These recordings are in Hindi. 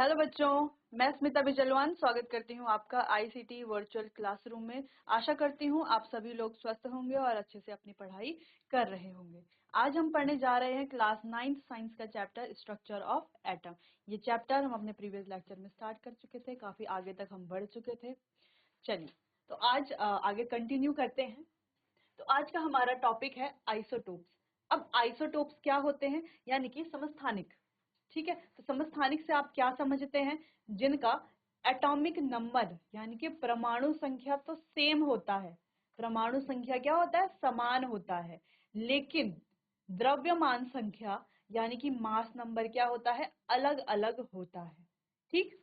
हेलो बच्चों, मैं स्मिता बिजलवान स्वागत करती हूँ आपका आईसीटी वर्चुअल क्लासरूम में। आशा करती हूँ आप सभी लोग स्वस्थ होंगे और अच्छे से अपनी पढ़ाई कर रहे होंगे। आज हम पढ़ने जा रहे हैं क्लास 9th साइंस का चैप्टर स्ट्रक्चर ऑफ एटम। ये चैप्टर हम अपने प्रीवियस लेक्चर में स्टार्ट कर चुके थे, काफी आगे तक हम बढ़ चुके थे। चलिए, तो आज आगे कंटिन्यू करते हैं। तो आज का हमारा टॉपिक है आइसोटोप्स। अब आइसोटोप्स क्या होते हैं, यानी कि समस्थानिक। ठीक है, तो समस्थानिक से आप क्या समझते हैं? जिनका एटॉमिक नंबर यानी कि परमाणु संख्या तो सेम होता है, परमाणु संख्या क्या होता है, समान होता है, लेकिन द्रव्यमान संख्या यानी कि मास नंबर क्या होता है, अलग अलग होता है। ठीक,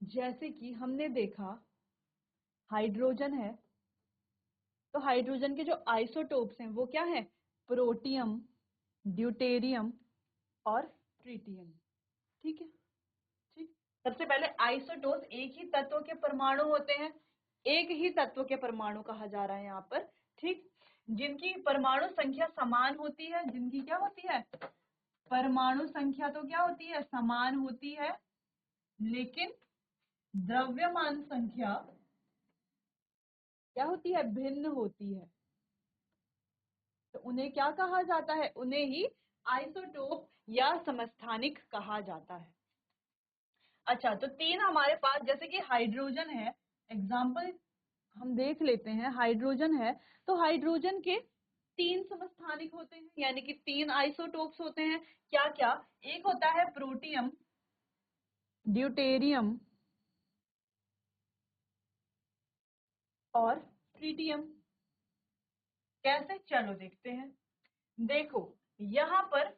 जैसे कि हमने देखा हाइड्रोजन है, तो हाइड्रोजन के जो आइसोटोप्स हैं वो क्या है, प्रोटियम, ड्यूटेरियम और ट्रिटियम। ठीक है, ठीक। सबसे पहले आइसोटोप एक ही तत्व के परमाणु होते हैं, एक ही तत्व के परमाणु कहा जा रहा है यहाँ पर। ठीक, जिनकी परमाणु संख्या समान होती है, जिनकी क्या होती है, परमाणु संख्या तो क्या होती है, समान होती है, लेकिन द्रव्यमान संख्या क्या होती है, भिन्न होती है। तो उन्हें क्या कहा जाता है, उन्हें ही आइसोटोप या समस्थानिक कहा जाता है। अच्छा, तो तीन हमारे पास, जैसे कि हाइड्रोजन है, एग्जाम्पल हम देख लेते हैं। हाइड्रोजन है तो हाइड्रोजन के तीन समस्थानिक होते हैं, यानी कि तीन आइसोटोप्स होते हैं। क्या क्या? एक होता है प्रोटियम, ड्यूटेरियम और ट्रिटियम। कैसे, चलो देखते हैं। देखो, यहाँ पर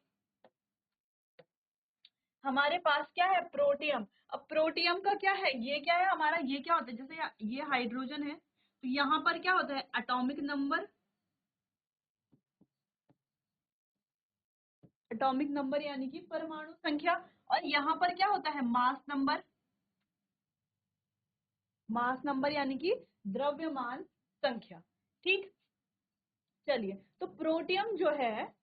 हमारे पास क्या है, प्रोटियम। अब प्रोटियम का क्या है, ये क्या है हमारा, ये क्या होता है, जैसे ये हाइड्रोजन है तो यहाँ पर क्या होता है, एटॉमिक नंबर, एटॉमिक नंबर यानी कि परमाणु संख्या, और यहाँ पर क्या होता है, मास नंबर, मास नंबर यानी कि द्रव्यमान संख्या। ठीक, चलिए, तो प्रोटियम जो है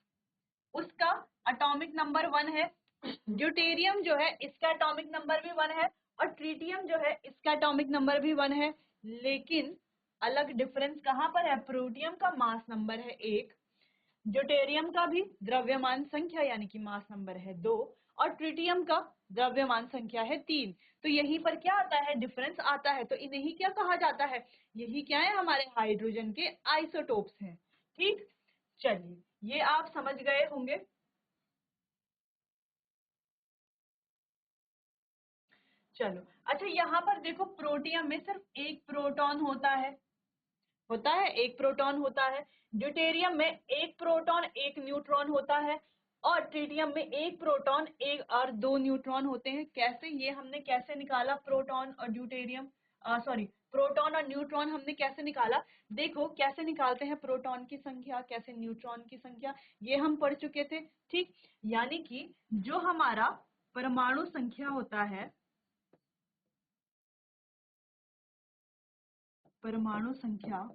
उसका एटॉमिक नंबर 1 है, ड्यूटेरियम जो है इसका एटॉमिक नंबर भी 1 है, और ट्रिटियम जो है इसका एटॉमिक नंबर भी 1 है। लेकिन अलग डिफरेंस कहाँ पर है, प्रोटियम का मास नंबर है 1, ड्यूटेरियम का भी द्रव्यमान संख्या यानी कि मास नंबर है 2, और ट्रिटियम का द्रव्यमान संख्या है 3। तो यहीं पर क्या आता है, डिफरेंस आता है। तो इन्हें क्या कहा जाता है, यही क्या है, हमारे हाइड्रोजन के आइसोटोप्स हैं। ठीक, चलिए, ये आप समझ गए होंगे। चलो, अच्छा, यहाँ पर देखो, प्रोटियम में सिर्फ एक प्रोटॉन होता है, एक प्रोटॉन होता है। ड्यूटेरियम में एक प्रोटॉन एक न्यूट्रॉन होता है, और ट्रिटियम में एक प्रोटॉन एक और दो न्यूट्रॉन होते हैं। कैसे, ये हमने कैसे निकाला, प्रोटॉन और ड्यूटेरियम, सॉरी, प्रोटॉन और न्यूट्रॉन हमने कैसे निकाला। देखो कैसे निकालते हैं, प्रोटॉन की संख्या कैसे, न्यूट्रॉन की संख्या, ये हम पढ़ चुके थे। ठीक, यानी कि जो हमारा परमाणु संख्या होता है, परमाणु संख्या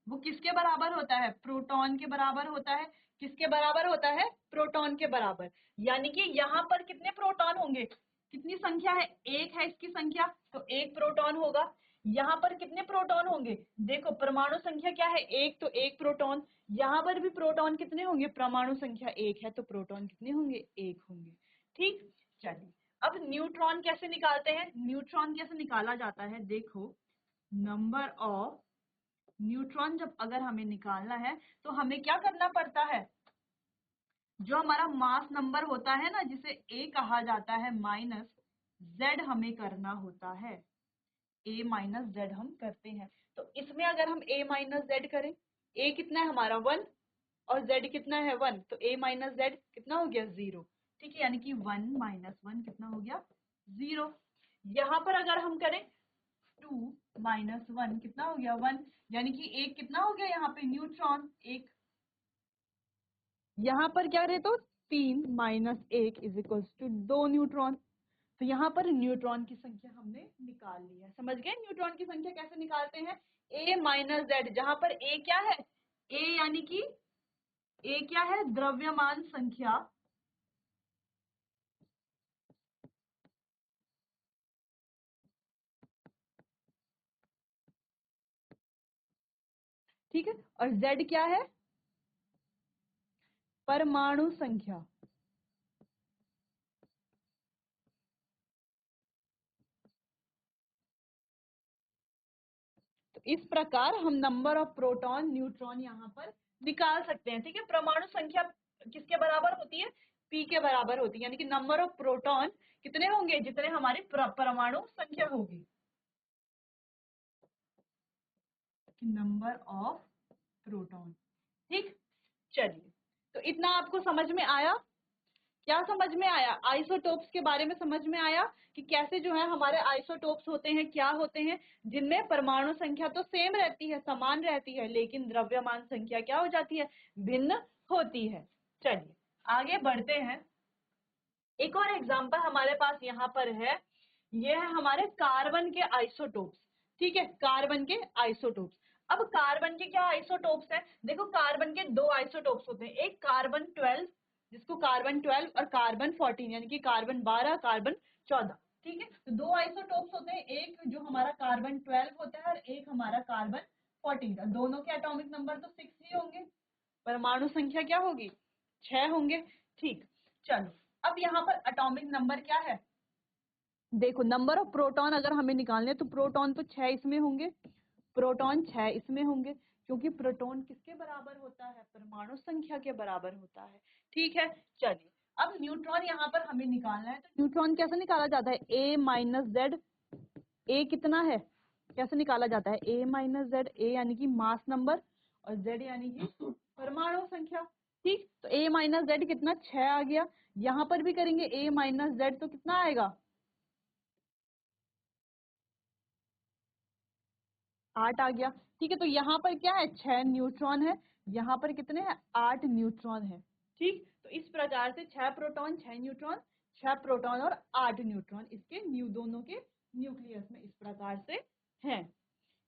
वो किसके बराबर होता है, प्रोटॉन के बराबर होता है। किसके बराबर होता है, प्रोटॉन के बराबर। यानी कि यहाँ पर कितने प्रोटॉन होंगे, कितनी संख्या है, एक है इसकी संख्या, तो एक प्रोटॉन होगा। यहाँ पर कितने प्रोटॉन होंगे, देखो परमाणु संख्या क्या है, एक, तो एक प्रोटॉन। यहाँ पर भी प्रोटॉन कितने होंगे, परमाणु संख्या एक है तो प्रोटॉन कितने होंगे, एक होंगे। ठीक, चलिए, अब न्यूट्रॉन कैसे निकालते हैं, न्यूट्रॉन कैसे निकाला जाता है, देखो, नंबर ऑफ न्यूट्रॉन जब अगर हमें निकालना है तो हमें क्या करना पड़ता है, जो हमारा मास नंबर होता है ना, जिसे ए कहा जाता है, माइनस जेड हमें करना होता है। ए माइनस जेड हम करते हैं। तो इसमें अगर हम ए माइनस जेड करें, ए कितना है हमारा 1 और जेड कितना है 1, तो ए माइनस जेड कितना हो गया, 0। ठीक है, यानी कि 1 माइनस 1 कितना हो गया, 0। यहाँ पर अगर हम करें 2 माइनस 1 कितना हो गया, 1, यानी कि एक कितना हो गया यहाँ पे, न्यूट्रॉन एक। यहाँ पर क्या रहे, तो 3 minus 1 is equals to 2 neutron. तो यहाँ पर न्यूट्रॉन की संख्या हमने निकाल ली है। समझ गए न्यूट्रॉन की संख्या कैसे निकालते हैं? A माइनस जेड, जहां पर A क्या है? A यानी कि A क्या है? द्रव्यमान संख्या। ठीक है, और Z क्या है? परमाणु संख्या। तो इस प्रकार हम नंबर ऑफ प्रोटॉन न्यूट्रॉन यहाँ पर निकाल सकते हैं। ठीक है, परमाणु संख्या किसके बराबर होती है? P के बराबर होती है, यानी कि नंबर ऑफ प्रोटॉन कितने होंगे? जितने हमारी परमाणु संख्या होगी। Number of proton. ठीक, चलिए, तो इतना आपको समझ में आया? क्या समझ में आया? आइसोटोप्स के बारे में समझ में आया कि कैसे जो है हमारे आइसोटोप्स होते हैं, क्या होते हैं, जिनमें परमाणु संख्या तो सेम रहती है, समान रहती है, लेकिन द्रव्यमान संख्या क्या हो जाती है? भिन्न होती है। चलिए आगे बढ़ते हैं। एक और एग्जांपल हमारे पास यहाँ पर है, ये है हमारे कार्बन के आइसोटोप्स। ठीक है, कार्बन के आइसोटोप्स। अब कार्बन के क्या आइसोटोप्स हैं? देखो, कार्बन के दो आइसोटोप्स होते हैं, एक कार्बन 12, जिसको कार्बन 12 और कार्बन 14, यानी कि कार्बन 12, कार्बन 14। ठीक है, तो दो आइसोटोप्स होते हैं, एक जो हमारा कार्बन 12 होता है और एक हमारा कार्बन 14। दोनों के एटॉमिक नंबर तो 6 ही होंगे, परमाणु संख्या क्या होगी? 6 होंगे। ठीक, चलो अब यहाँ पर एटॉमिक नंबर क्या है? देखो, नंबर ऑफ प्रोटॉन अगर हमें निकालने हैं तो प्रोटॉन तो 6 इसमें होंगे, प्रोटॉन 6 इसमें होंगे, क्योंकि प्रोटॉन किसके बराबर होता है? परमाणु संख्या के बराबर होता है। ठीक है, चलिए अब न्यूट्रॉन यहाँ पर हमें निकालना है, तो न्यूट्रॉन कैसे निकाला जाता है? A minus Z. A कितना है? कैसे निकाला जाता है? A minus Z. A यानी कि मास नंबर और Z यानी कि परमाणु संख्या। ठीक, तो A माइनस जेड कितना? 6 आ गया। यहाँ पर भी करेंगे A माइनस जेड, तो कितना आएगा? 8 आ गया। ठीक है, तो यहाँ पर क्या है? 6 न्यूट्रॉन है, यहाँ पर कितने हैं? 8 न्यूट्रॉन है। ठीक, तो इस प्रकार से 6 प्रोटॉन 6 न्यूट्रॉन, 6 प्रोटॉन और 8 न्यूट्रॉन इसके दोनों के न्यूक्लियस में इस प्रकार से हैं।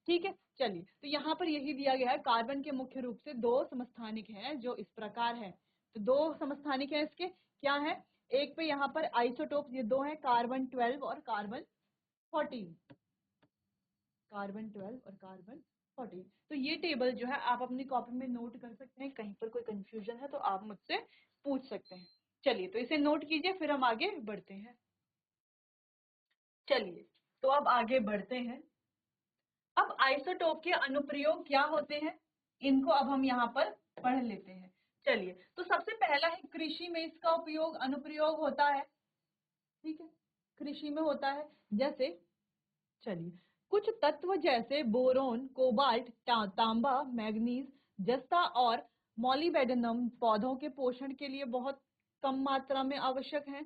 ठीक है, चलिए, तो यहाँ पर यही दिया गया है, कार्बन के मुख्य रूप से दो समस्थानिक हैं जो इस प्रकार है। तो दो समस्थानिक हैं इसके, क्या है? एक पे यहाँ पर आइसोटोप ये दो है, कार्बन 12 और कार्बन 14। कार्बन 12 और कार्बन 14। तो ये टेबल जो है आप अपनी कॉपी में नोट कर सकते हैं, कहीं पर कोई कंफ्यूजन है तो आप मुझसे पूछ सकते हैं। चलिए, तो इसे नोट कीजिए, फिर हम आगे बढ़ते हैं। चलिए, तो अब आगे बढ़ते हैं। अब आइसोटोप के अनुप्रयोग क्या होते हैं, इनको अब हम यहाँ पर पढ़ लेते हैं। चलिए, तो सबसे पहला है कृषि में इसका उपयोग, अनुप्रयोग होता है। ठीक है, कृषि में होता है, जैसे चलिए कुछ तत्व जैसे बोरोन, कोबाल्ट, तांबा, मैग्नीज, जस्ता और मॉलिबेडेनम पौधों के पोषण के लिए बहुत कम मात्रा में आवश्यक हैं।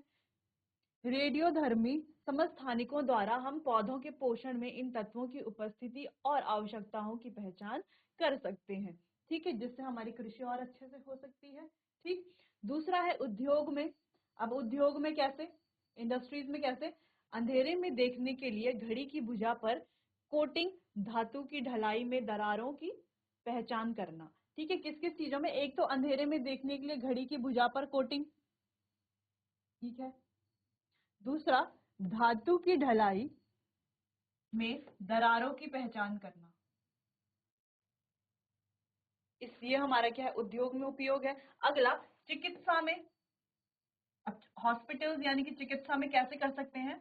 रेडियोधर्मी समस्थानिकों द्वारा हम पौधों के पोषण में इन तत्वों की उपस्थिति और आवश्यकताओं की पहचान कर सकते हैं। ठीक है, जिससे हमारी कृषि और अच्छे से हो सकती है। ठीक, दूसरा है उद्योग में। अब उद्योग में कैसे? इंडस्ट्रीज में कैसे? अंधेरे में देखने के लिए घड़ी की भुजा पर कोटिंग, धातु की ढलाई में दरारों की पहचान करना। ठीक है, किस किस चीजों में? एक तो अंधेरे में देखने के लिए घड़ी की भुजा पर कोटिंग, ठीक है। दूसरा, धातु की ढलाई में दरारों की पहचान करना, इसलिए हमारा क्या है? उद्योग में उपयोग है। अगला, चिकित्सा में। अब हॉस्पिटल्स यानी कि चिकित्सा में कैसे कर सकते हैं?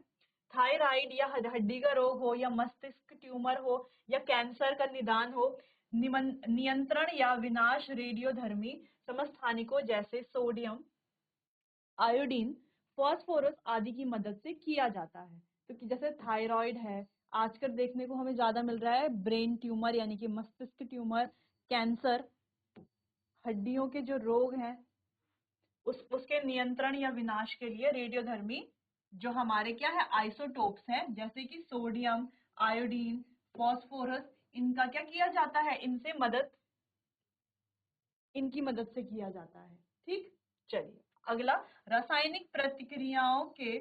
थायराइड या हड्डी का रोग हो, या मस्तिष्क ट्यूमर हो, या कैंसर का निदान हो, नियंत्रण या विनाश रेडियोधर्मी समस्थानिकों जैसे सोडियम, आयोडीन, फॉस्फोरस आदि की मदद से किया जाता है। तो जैसे थायराइड है, आजकल देखने को हमें ज्यादा मिल रहा है, ब्रेन ट्यूमर यानी कि मस्तिष्क ट्यूमर, कैंसर, हड्डियों के जो रोग हैं उसके नियंत्रण या विनाश के लिए रेडियोधर्मी जो हमारे क्या है? आइसोटोप्स हैं, जैसे कि सोडियम, आयोडीन, फॉस्फोरस, इनका क्या किया जाता है? इनकी मदद से किया जाता है। ठीक, चलिए अगला, रासायनिक प्रतिक्रियाओं के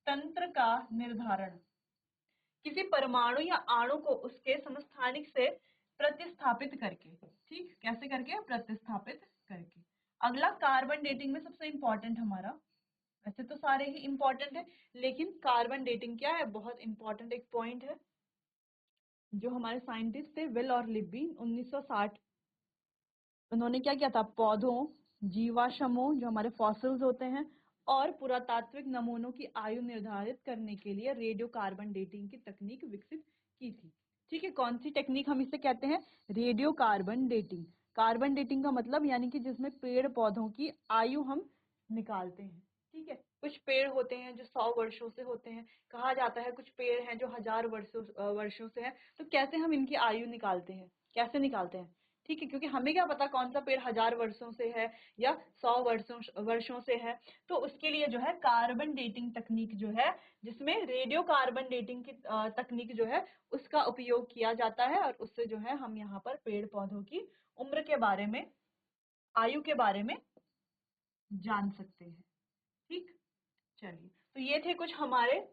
तंत्र का निर्धारण, किसी परमाणु या अणु को उसके समस्थानिक से प्रतिस्थापित करके, ठीक, कैसे करके, प्रतिस्थापित करके। अगला कार्बन डेटिंग में सबसे इंपॉर्टेंट हमारा, वैसे तो सारे ही इंपॉर्टेंट है लेकिन कार्बन डेटिंग क्या है, बहुत इंपॉर्टेंट एक पॉइंट है। जो हमारे साइंटिस्ट थे विल और लिब्बी 1960, उन्होंने क्या किया था, पौधों, जीवाश्मों जो हमारे फॉसिल्स होते हैं और पुरातात्विक नमूनों की आयु निर्धारित करने के लिए रेडियो कार्बन डेटिंग की तकनीक विकसित की थी। ठीक है, कौन सी टेक्निक हम इसे कहते हैं, radio carbon dating. Carbon dating का मतलब यानी कि जिसमें पेड़ पौधों की आयु हम निकालते हैं। ठीक है, कुछ पेड़ होते हैं जो 100 वर्षों से होते हैं, कहा जाता है कुछ पेड़ हैं जो 1000 वर्षों से हैं। तो कैसे हम इनकी आयु निकालते हैं, कैसे निकालते हैं, ठीक है, क्योंकि हमें क्या पता कौन सा पेड़ 1000 वर्षों से है या 100 वर्षों से है। तो उसके लिए जो है कार्बन डेटिंग तकनीक जो है, जिसमें रेडियो कार्बन डेटिंग की तकनीक जो है उसका उपयोग किया जाता है, और उससे जो है हम यहाँ पर पेड़ पौधों की उम्र के बारे में, आयु के बारे में जान सकते हैं। ठीक, चलिए, तो ये थे कुछ हमारे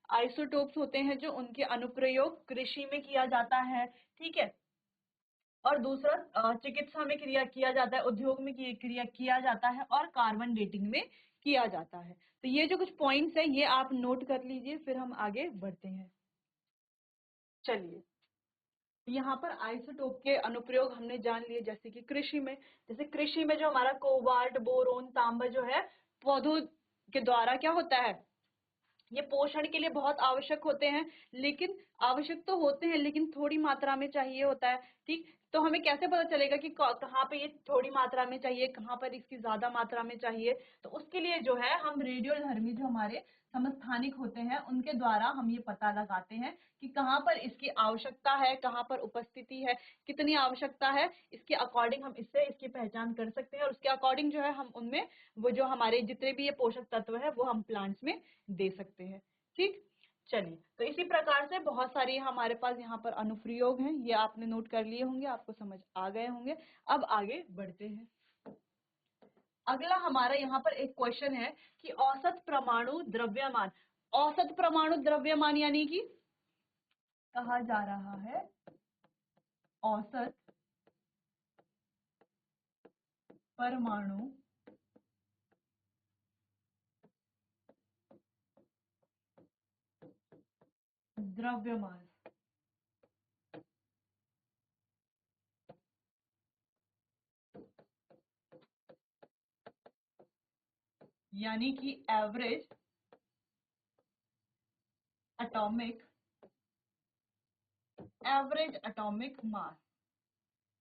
आइसोटोप्स होते हैं जो उनके अनुप्रयोग कृषि में किया जाता है। ठीक है, और दूसरा चिकित्सा में क्रिया किया जाता है, उद्योग में क्रिया किया जाता है, और कार्बन डेटिंग में किया जाता है। तो ये जो कुछ पॉइंट्स हैं ये आप नोट कर लीजिए, फिर हम आगे बढ़ते हैं। चलिए, यहाँ पर आइसोटोप के अनुप्रयोग हमने जान लिए, जैसे कि कृषि में, जैसे कृषि में जो हमारा कोबाल्ट, बोरोन, तांबा जो है पौधों के द्वारा क्या होता है, ये पोषण के लिए बहुत आवश्यक होते हैं, लेकिन आवश्यक तो होते हैं लेकिन थोड़ी मात्रा में चाहिए होता है। ठीक, तो हमें कैसे पता चलेगा कि कहाँ पे ये थोड़ी मात्रा में चाहिए, कहाँ पर इसकी ज्यादा मात्रा में चाहिए। तो उसके लिए जो है हम रेडियोधर्मी जो हमारे समस्थानिक होते हैं उनके द्वारा हम ये पता लगाते हैं कि कहाँ पर इसकी आवश्यकता है, कहाँ पर उपस्थिति है, कितनी आवश्यकता है, इसके अकॉर्डिंग हम इससे इसकी पहचान कर सकते हैं, और उसके अकॉर्डिंग जो है हम उनमें वो जो हमारे जितने भी ये पोषक तत्व है वो हम प्लांट्स में दे सकते हैं। ठीक, चलिए, तो इसी प्रकार से बहुत सारी हमारे पास यहाँ पर अनुप्रयोग हैं, ये आपने नोट कर लिए होंगे, आपको समझ आ गए होंगे। अब आगे बढ़ते हैं। अगला हमारा यहाँ पर एक क्वेश्चन है कि औसत परमाणु द्रव्यमान, औसत परमाणु द्रव्यमान यानी कि कहा जा रहा है औसत परमाणु द्रव्यमान, यानी कि एवरेज एटॉमिक मास।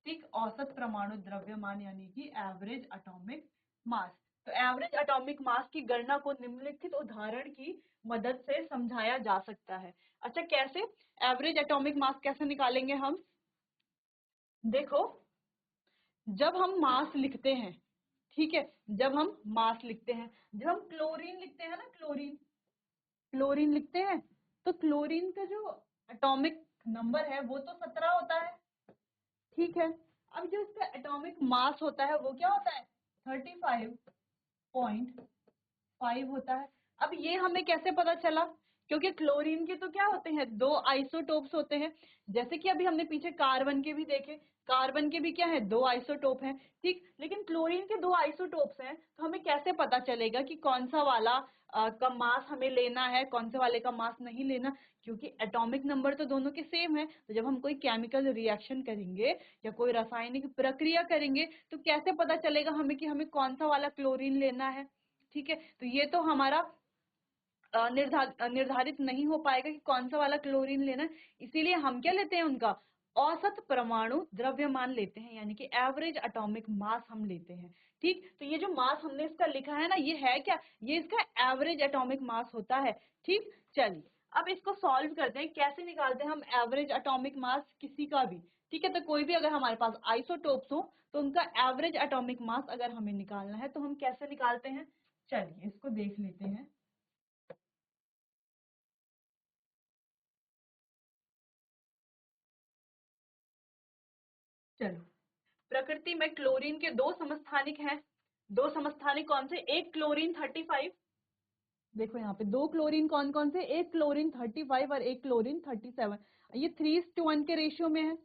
ठीक, औसत परमाणु द्रव्यमान यानी कि एवरेज एटॉमिक मास। तो एवरेज एटॉमिक मास की गणना को निम्नलिखित उदाहरण की मदद से समझाया जा सकता है। अच्छा, कैसे एवरेज एटॉमिक मास कैसे निकालेंगे हम, देखो, जब हम मास लिखते हैं, ठीक है, जब हम मास लिखते हैं, जब हम क्लोरीन लिखते हैं ना, क्लोरीन लिखते हैं, तो क्लोरीन का जो एटॉमिक नंबर है वो तो 17 होता है। ठीक है, अब जो इसका एटॉमिक मास होता है वो क्या होता है, 35.5 होता है। अब ये हमें कैसे पता चला, क्योंकि क्लोरीन के तो क्या होते हैं, दो आइसोटोप्स होते हैं, जैसे कि अभी हमने पीछे कार्बन के भी देखे, कार्बन के भी क्या है, दो आइसोटोप हैं। ठीक, लेकिन क्लोरीन के दो आइसोटोप्स हैं, तो हमें कैसे पता चलेगा कि कौन सा वाला का मास हमें लेना है, कौन से वाले का मास नहीं लेना, क्योंकि एटॉमिक नंबर तो दोनों के सेम है। तो जब हम कोई केमिकल रिएक्शन करेंगे या कोई रासायनिक प्रक्रिया करेंगे तो कैसे पता चलेगा हमें कि हमें कौन सा वाला क्लोरीन लेना है। ठीक है, तो ये तो हमारा निर्धारित नहीं हो पाएगा कि कौन सा वाला क्लोरीन लेना है, इसीलिए हम क्या लेते हैं, उनका औसत परमाणु द्रव्यमान लेते हैं, यानी कि एवरेज एटॉमिक मास हम लेते हैं। ठीक, तो ये जो मास हमने इसका लिखा है ना, ये है क्या, ये इसका एवरेज एटॉमिक मास होता है। ठीक, चलिए, अब इसको सॉल्व करते हैं, कैसे निकालते हैं हम एवरेज एटॉमिक मास किसी का भी। ठीक है, तो कोई भी अगर हमारे पास आइसोटोप्स हो तो उनका एवरेज एटॉमिक मास अगर हमें निकालना है तो हम कैसे निकालते हैं, चलिए इसको देख लेते हैं। चलो, प्रकृति में क्लोरीन के दो समस्थानिक हैं, दो समस्थानिक कौन से, एक क्लोरीन 35, देखो यहाँ पे दो क्लोरीन कौन कौन से, एक क्लोरीन 35 और एक क्लोरीन 37, ये 3:1 के रेशियो में है,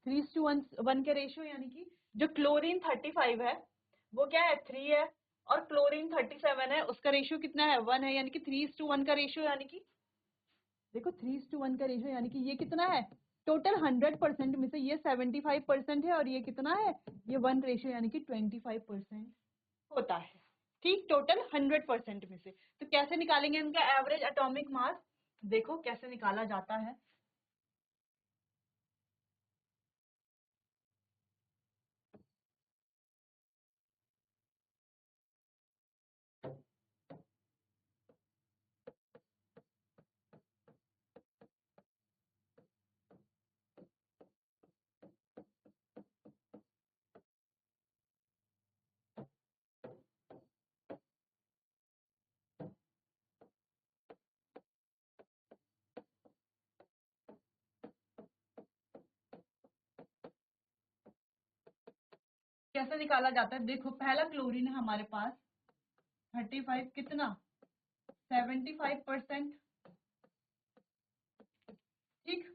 3:1 के रेशियो, यानी कि जो क्लोरीन 35 है वो क्या है 3 है, और क्लोरीन 37 है उसका रेशियो कितना है 1 है, यानी कि 3:1 का रेशियो, यानी कि देखो 3:1 का रेशियो, यानी कि ये कितना है टोटल 100% में से ये 75% है, और ये कितना है ये 1 रेशियो, यानी कि 25% होता है। ठीक, टोटल 100% में से। तो कैसे निकालेंगे इनका एवरेज एटॉमिक मास, देखो कैसे निकाला जाता है। कैसे निकाला जाता है, देखो पहला क्लोरीन है हमारे पास 35, कितना 75%। ठीक,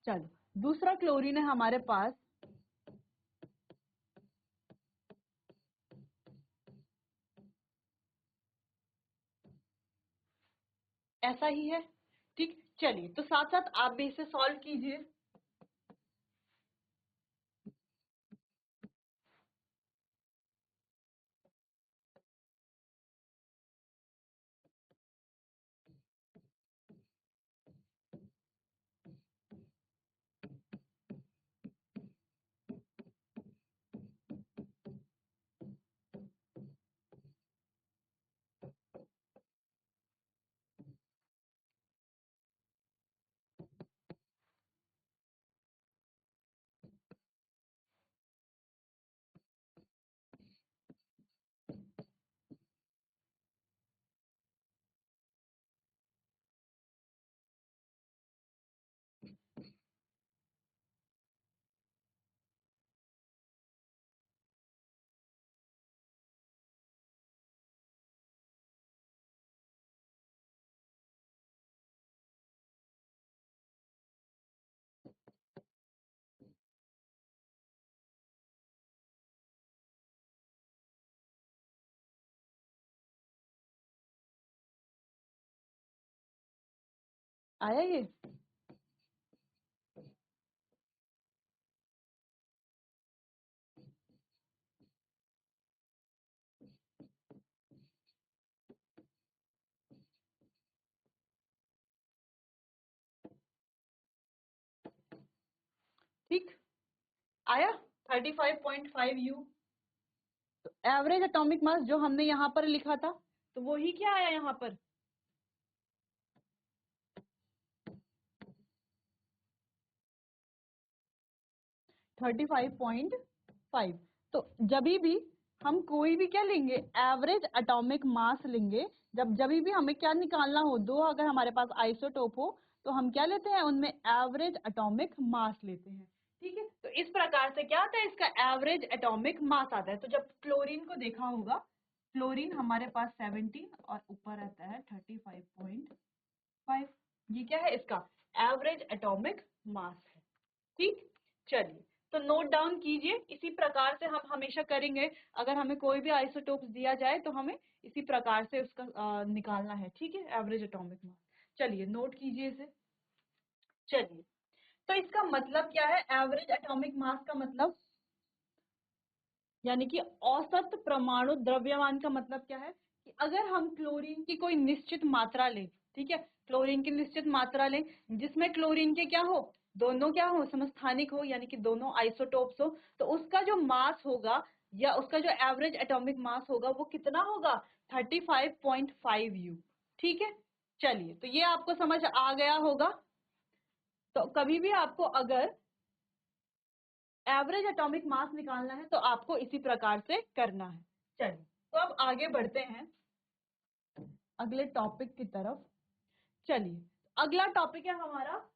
चलो दूसरा क्लोरीन है हमारे पास ऐसा ही है। ठीक, चलिए तो साथ साथ आप भी इसे सॉल्व कीजिए। आया ये, ठीक आया 35.5 U। तो एवरेज एटॉमिक मास जो हमने यहाँ पर लिखा था तो वो ही क्या आया यहाँ पर 35.5। तो जब भी हम कोई भी क्या लेंगे एवरेज एटॉमिक मास लेंगे, जब भी हमें क्या निकालना हो, दो अगर हमारे पास आइसोटोप हो तो हम क्या लेते हैं उनमें एवरेज एटॉमिक मास लेते हैं। ठीक है, तो इस प्रकार से क्या आता है इसका एवरेज एटॉमिक मास आता है। तो जब क्लोरीन को देखा होगा, क्लोरीन हमारे पास 17 और ऊपर आता है 35.5, ये क्या है इसका एवरेज एटॉमिक मास है। ठीक, चलिए तो नोट डाउन कीजिए, इसी प्रकार से हम हमेशा करेंगे। अगर हमें कोई भी आइसोटोप्स दिया जाए तो हमें इसी प्रकार से उसका निकालना है। ठीक है, एवरेज एटॉमिक मास, चलिए नोट कीजिए इसे। चलिए, तो इसका मतलब क्या है एवरेज एटॉमिक मास का मतलब, यानी कि औसत परमाणु द्रव्यमान का मतलब क्या है कि अगर हम क्लोरीन की कोई निश्चित मात्रा लें, ठीक है, क्लोरीन की निश्चित मात्रा लें जिसमें क्लोरीन के क्या हो, दोनों क्या हो समस्थानिक हो, यानी कि दोनों आइसोटोप्स हो, तो उसका जो मास होगा या उसका जो एवरेज एटॉमिक मास होगा वो कितना होगा 35.5 U। ठीक है, चलिए तो ये आपको समझ आ गया होगा। तो कभी भी आपको अगर एवरेज एटॉमिक मास निकालना है तो आपको इसी प्रकार से करना है। चलिए तो अब आगे बढ़ते हैं अगले टॉपिक की तरफ। चलिए, अगला टॉपिक है हमारा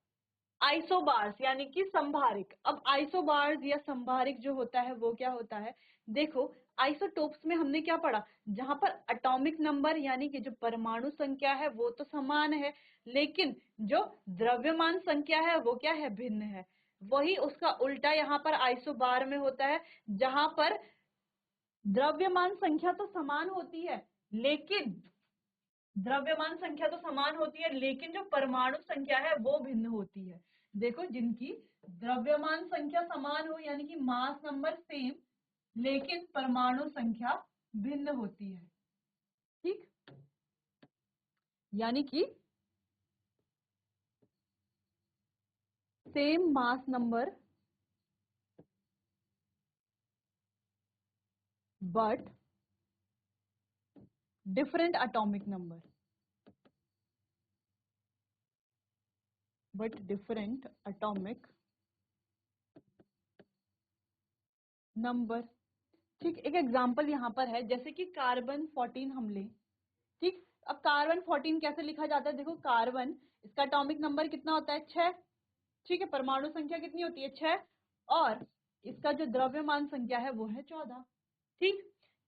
आइसोबार्स यानी कि संभारिक। अब आइसोबार्स या संभारिक जो होता है वो क्या होता है, देखो आइसोटोप्स में हमने क्या पढ़ा, जहां पर एटॉमिक नंबर यानी कि जो परमाणु संख्या है वो तो समान है, लेकिन जो द्रव्यमान संख्या है वो क्या है, भिन्न है। वही उसका उल्टा यहाँ पर आइसोबार में होता है, जहां पर द्रव्यमान संख्या तो समान होती है, लेकिन द्रव्यमान संख्या तो समान होती है लेकिन जो परमाणु संख्या है वो भिन्न होती है। देखो जिनकी द्रव्यमान संख्या समान हो यानी कि मास नंबर सेम, लेकिन परमाणु संख्या भिन्न होती है। ठीक, यानी कि same mass number but different atomic number, but different atomic number. ठीक, एक एग्जांपल यहाँ पर है, जैसे कि कार्बन 14 हम लें। ठीक, अब कार्बन 14 कैसे लिखा जाता है, देखो कार्बन, इसका एटॉमिक नंबर कितना होता है, 6। ठीक है, परमाणु संख्या कितनी होती है, 6, और इसका जो द्रव्यमान संख्या है वो है 14। ठीक,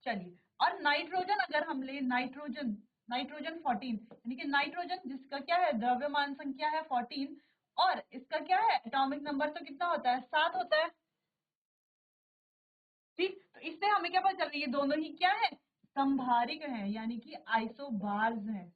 चलिए, और नाइट्रोजन अगर हम ले, नाइट्रोजन, नाइट्रोजन 14 यानी कि नाइट्रोजन जिसका क्या है, द्रव्यमान संख्या है 14, और इसका क्या है, एटॉमिक नंबर तो कितना होता है, 7 होता है। ठीक, तो इससे हमें क्या पता चल रही है, दोनों ही क्या है, संभारिक है यानी कि आइसोबार्स है।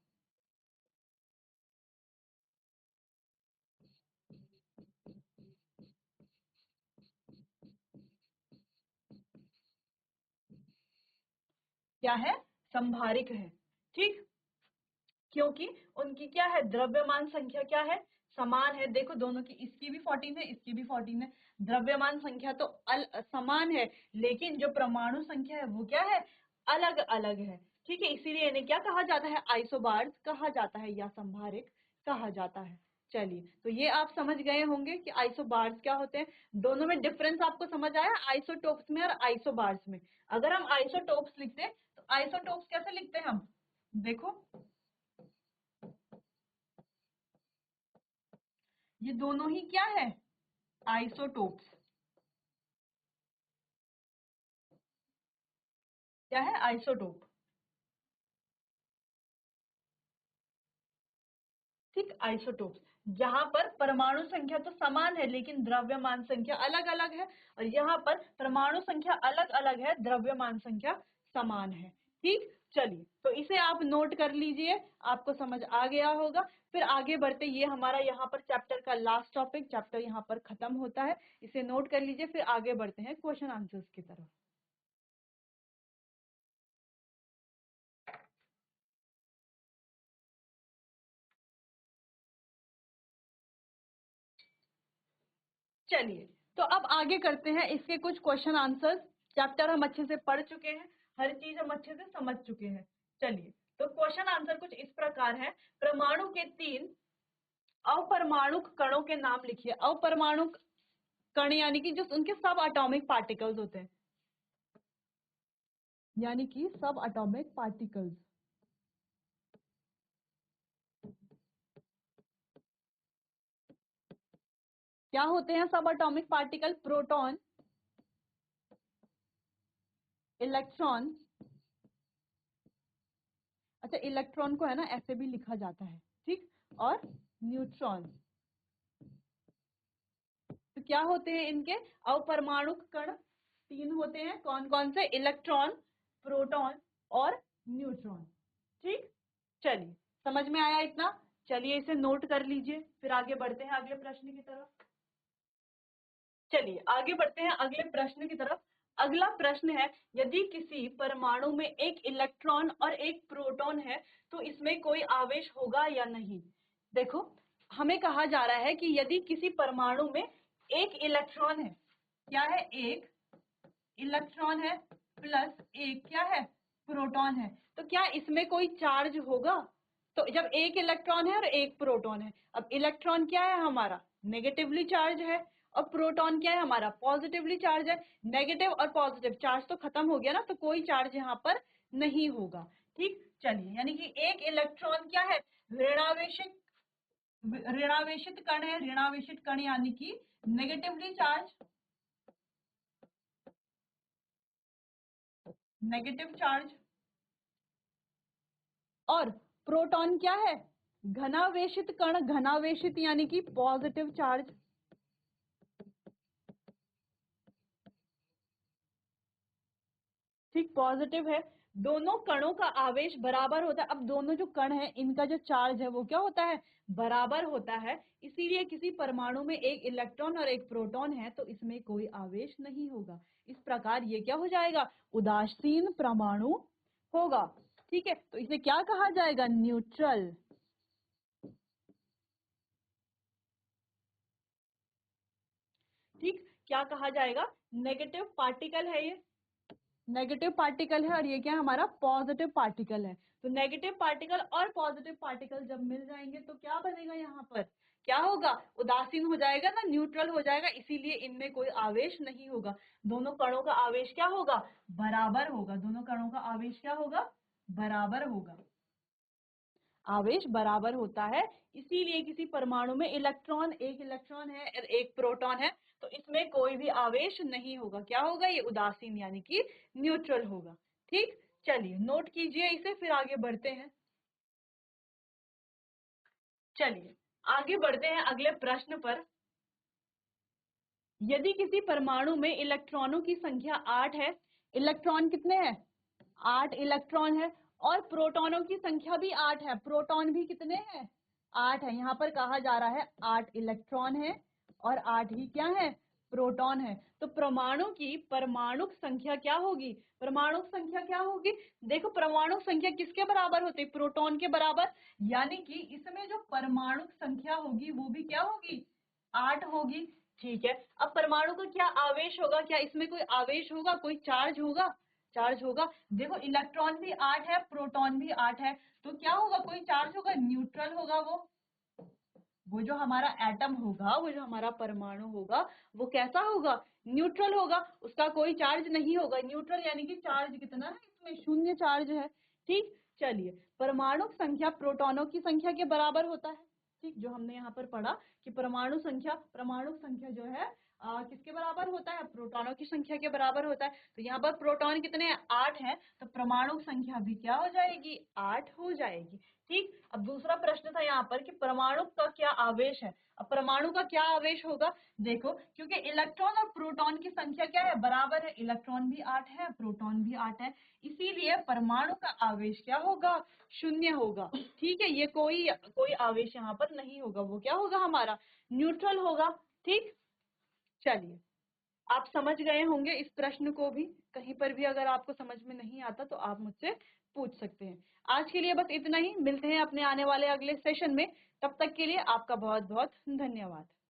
क्या है, संभारिक है। ठीक, क्योंकि उनकी क्या है, द्रव्यमान संख्या क्या है, समान है। देखो दोनों की, इसकी भी 14 है, इसकी भी 14 है, द्रव्यमान संख्या तो समान है, लेकिन जो परमाणु संख्या है वो क्या है, अलग अलग है। ठीक है, इसीलिए इन्हें क्या कहा जाता है, आइसोबार्स कहा जाता है या संभारिक कहा जाता है। चलिए, तो ये आप समझ गए होंगे कि आइसोबार्स क्या होते हैं। दोनों में डिफरेंस आपको समझ आया, आइसोटोप्स में और आइसोबार्स में। अगर हम आइसोटोप्स लिखते हैं तो आइसोटोप्स कैसे लिखते हैं हम, देखो ये दोनों ही क्या है, आइसोटोप्स। क्या है, आइसोटोप। ठीक, आइसोटोप्स, जहां पर परमाणु संख्या तो समान है लेकिन द्रव्यमान संख्या अलग अलग है, और यहाँ पर परमाणु संख्या अलग अलग है, द्रव्यमान संख्या समान है। ठीक, चलिए, तो इसे आप नोट कर लीजिए, आपको समझ आ गया होगा। फिर आगे बढ़ते, ये हमारा यहाँ पर चैप्टर का लास्ट टॉपिक, चैप्टर यहाँ पर खत्म होता है, इसे नोट कर लीजिए। फिर आगे बढ़ते हैं क्वेश्चन आंसर्स की तरफ। चलिए, तो अब आगे करते हैं इसके कुछ क्वेश्चन आंसर्स। चैप्टर हम अच्छे से पढ़ चुके हैं, हर चीज हम अच्छे से समझ चुके हैं। चलिए, तो क्वेश्चन आंसर कुछ इस प्रकार है, परमाणु के 3 अपरमाणुक कणों के नाम लिखिए। अपरमाणुक कण यानी कि जो उनके सब एटॉमिक पार्टिकल्स होते हैं, यानी कि सब एटॉमिक पार्टिकल्स। क्या होते हैं सब एटॉमिक पार्टिकल, प्रोटॉन, इलेक्ट्रॉन, अच्छा इलेक्ट्रॉन को है ना ऐसे भी लिखा जाता है, ठीक, और न्यूट्रॉन। तो क्या होते हैं इनके अपरमाणुक कण, 3 होते हैं, कौन कौन से, इलेक्ट्रॉन, प्रोटॉन और न्यूट्रॉन। ठीक, चलिए, समझ में आया इतना। चलिए, इसे नोट कर लीजिए, फिर आगे बढ़ते हैं अगले प्रश्न की तरफ। चलिए, आगे बढ़ते हैं अगले प्रश्न की तरफ। अगला प्रश्न है, यदि किसी परमाणु में एक इलेक्ट्रॉन और एक प्रोटॉन है तो इसमें कोई आवेश होगा या नहीं। देखो, हमें कहा जा रहा है कि यदि किसी परमाणु में एक इलेक्ट्रॉन है, क्या है, एक इलेक्ट्रॉन है, प्लस एक क्या है, प्रोटॉन है, तो क्या इसमें कोई चार्ज होगा। तो जब एक इलेक्ट्रॉन है और एक प्रोटॉन है, अब इलेक्ट्रॉन क्या है हमारा, नेगेटिवली चार्ज है, और प्रोटॉन क्या है हमारा, पॉजिटिवली चार्ज है। नेगेटिव और पॉजिटिव चार्ज तो खत्म हो गया ना, तो कोई चार्ज यहाँ पर नहीं होगा। ठीक, चलिए, यानी कि एक इलेक्ट्रॉन क्या है, ऋणावेशिक ऋणावेशित कण है, ऋणावेशित कण यानी कि नेगेटिवली चार्ज, नेगेटिव चार्ज। और प्रोटॉन क्या है? घनावेशित कण, घनावेशित यानी कि पॉजिटिव चार्ज। ठीक, पॉजिटिव है। दोनों कणों का आवेश बराबर होता है। अब दोनों जो कण है इनका जो चार्ज है वो क्या होता है? बराबर होता है। इसीलिए किसी परमाणु में एक इलेक्ट्रॉन और एक प्रोटॉन है तो इसमें कोई आवेश नहीं होगा। इस प्रकार ये क्या हो जाएगा? उदासीन परमाणु होगा। ठीक है, तो इसे क्या कहा जाएगा? न्यूट्रल। ठीक, क्या कहा जाएगा? नेगेटिव पार्टिकल है ये, नेगेटिव पार्टिकल है और ये क्या है? हमारा पॉजिटिव पार्टिकल है। तो नेगेटिव पार्टिकल और पॉजिटिव पार्टिकल जब मिल जाएंगे तो क्या बनेगा? यहाँ पर क्या होगा? उदासीन हो जाएगा ना, न्यूट्रल हो जाएगा। इसीलिए इनमें कोई आवेश नहीं होगा। दोनों कणों का आवेश क्या होगा? बराबर होगा। दोनों कणों का आवेश क्या होगा? बराबर होगा। आवेश बराबर होता है। इसीलिए किसी परमाणु में इलेक्ट्रॉन, एक इलेक्ट्रॉन है और एक प्रोटॉन है तो इसमें कोई भी आवेश नहीं होगा। क्या होगा? ये उदासीन यानी कि न्यूट्रल होगा। ठीक, चलिए नोट कीजिए इसे, फिर आगे बढ़ते हैं। चलिए आगे बढ़ते हैं अगले प्रश्न पर। यदि किसी परमाणु में इलेक्ट्रॉनों की संख्या 8 है, इलेक्ट्रॉन कितने हैं? 8 इलेक्ट्रॉन है। और प्रोटॉनों की संख्या भी 8 है, प्रोटॉन भी कितने हैं? 8 है। यहाँ पर कहा जा रहा है 8 इलेक्ट्रॉन है और 8 ही क्या है? प्रोटॉन है। तो परमाणु की परमाणुक संख्या क्या होगी? परमाणुक संख्या क्या होगी? देखो, परमाणुक संख्या किसके बराबर होती है? प्रोटॉन के बराबर। यानी कि इसमें जो परमाणुक संख्या होगी वो भी क्या होगी? 8 होगी। ठीक है, अब परमाणु का क्या आवेश होगा? क्या इसमें कोई आवेश होगा? कोई चार्ज होगा? चार्ज होगा। देखो, इलेक्ट्रॉन भी 8 है, प्रोटॉन भी 8 है, तो क्या होगा? कोई चार्ज होगा, न्यूट्रल होगा। वो जो हमारा एटम होगा, वो जो हमारा परमाणु होगा, वो कैसा होगा? न्यूट्रल होगा। उसका कोई चार्ज नहीं होगा। न्यूट्रल यानी कि चार्ज कितना है इसमें? शून्य चार्ज है। ठीक, चलिए, परमाणु संख्या प्रोटॉनों की संख्या के बराबर होता है। ठीक, जो हमने यहाँ पर पढ़ा कि परमाणु संख्या जो है किसके बराबर होता है? प्रोटॉनों की संख्या के बराबर होता है। तो यहाँ पर प्रोटॉन कितने हैं? 8 हैं, तो परमाणु संख्या भी क्या हो जाएगी? 8 हो जाएगी। ठीक, अब दूसरा प्रश्न था यहाँ पर कि परमाणु का क्या आवेश है। अब परमाणु का क्या आवेश होगा? देखो, क्योंकि इलेक्ट्रॉन और प्रोटॉन की संख्या क्या है? बराबर है। इलेक्ट्रॉन भी 8 है, प्रोटॉन भी 8 है, इसीलिए परमाणु का आवेश क्या होगा? शून्य होगा। ठीक है, ये कोई आवेश यहाँ पर नहीं होगा। वो क्या होगा? हमारा न्यूट्रल होगा। ठीक, चलिए, आप समझ गए होंगे इस प्रश्न को भी। कहीं पर भी अगर आपको समझ में नहीं आता तो आप मुझसे पूछ सकते हैं। आज के लिए बस इतना ही। मिलते हैं अपने आने वाले अगले सेशन में। तब तक के लिए आपका बहुत बहुत धन्यवाद।